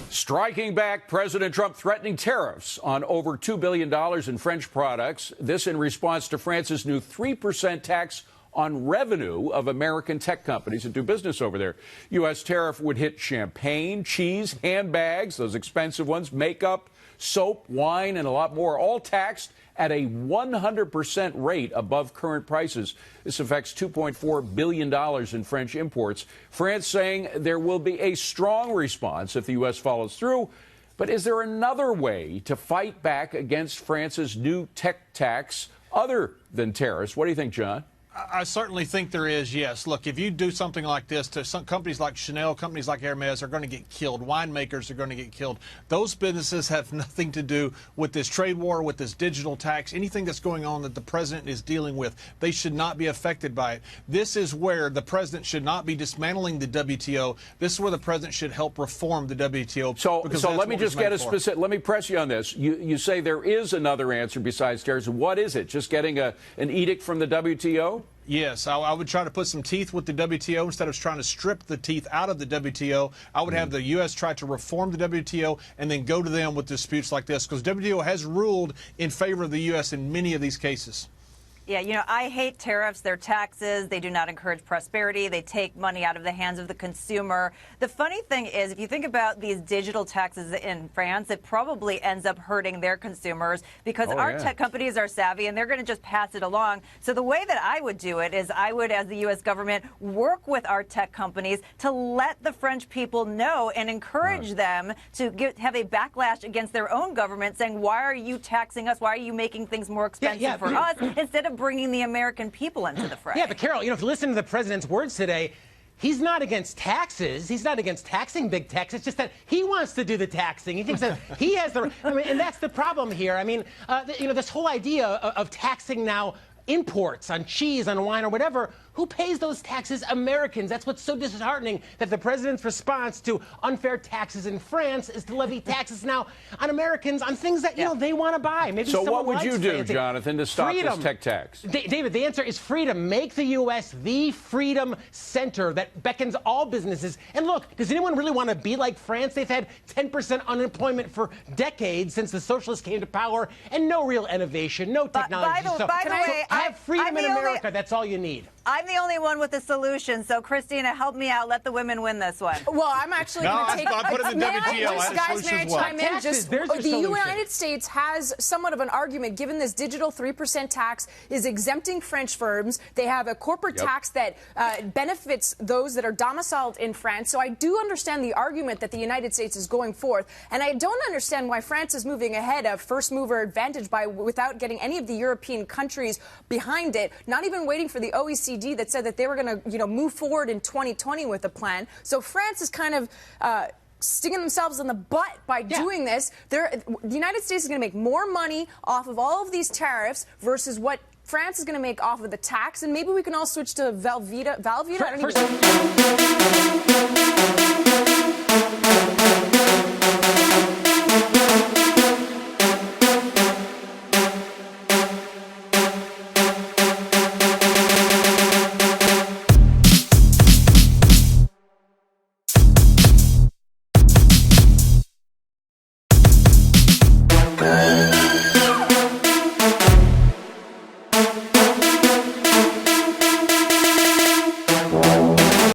Striking back, President Trump threatening tariffs on over $2 billion in French products. This in response to France's new 3% tax on revenue of American tech companies that do business over there. U.S. tariff would hit champagne, cheese, handbags, those expensive ones, makeup, soap, wine, and a lot more, all taxed at a 100% rate above current prices. This affects $2.4 billion in French imports. France saying there will be a strong response if the U.S. follows through. But is there another way to fight back against France's new tech tax other than tariffs? What do you think, John? I certainly think there is, yes. Look, if you do something like this to some companies like Chanel, companies like Hermes are going to get killed. Winemakers are going to get killed. Those businesses have nothing to do with this trade war, with this digital tax, anything that's going on that the president is dealing with. They should not be affected by it. This is where the president should not be dismantling the WTO. This is where the president should help reform the WTO. So let me just get a specific. Let me press you on this. You say there is another answer besides tariffs. What is it? Just getting an edict from the WTO? Yes, I would try to put some teeth with the WTO instead of trying to strip the teeth out of the WTO. I would have the U.S. try to reform the WTO and then go to them with disputes like this, because WTO has ruled in favor of the U.S. in many of these cases. Yeah, you know, I hate tariffs. They're taxes. They do not encourage prosperity. They take money out of the hands of the consumer. The funny thing is, if you think about these digital taxes in France, it probably ends up hurting their consumers because our tech companies are savvy and they're going to just pass it along. So the way that I would do it is I would, as the U.S. government, work with our tech companies to let the French people know and encourage them to have a backlash against their own government saying, why are you taxing us? Why are you making things more expensive for us instead of bringing the American people into the fray? Yeah, but Carol, you know, if you listen to the president's words today, he's not against taxes. He's not against taxing big techs. It's just that he wants to do the taxing. He thinks that he has the. I mean, and that's the problem here. I mean, you know, this whole idea of taxing now imports on cheese, on wine, or whatever. Who pays those taxes? Americans. That's what's so disheartening, that the president's response to unfair taxes in France is to levy taxes now on Americans on things that, you know, they want to buy. Maybe so what would you do, Jonathan, to stop this tech tax? David, the answer is freedom. Make the U.S. the freedom center that beckons all businesses. And look, does anyone really want to be like France? They've had 10% unemployment for decades since the socialists came to power, and no real innovation, no technology. By the way, have freedom in America. That's all you need. I'm the only one with the solution, so Kristina, help me out. Let the women win this one. Well, I'm actually going to take. I put it in the WTO. Guys, may I chime in? Just the United States has somewhat of an argument, given this digital 3% tax is exempting French firms. They have a corporate tax that benefits those that are domiciled in France. So I do understand the argument that the United States is going forth, and I don't understand why France is moving ahead of first mover advantage without getting any of the European countries behind it. Not even waiting for the OECD that said that they were going to, move forward in 2020 with a plan. So France is kind of sticking themselves in the butt by doing this. The United States is going to make more money off of all of these tariffs versus what France is going to make off of the tax. And maybe we can all switch to Velveeta. I don't even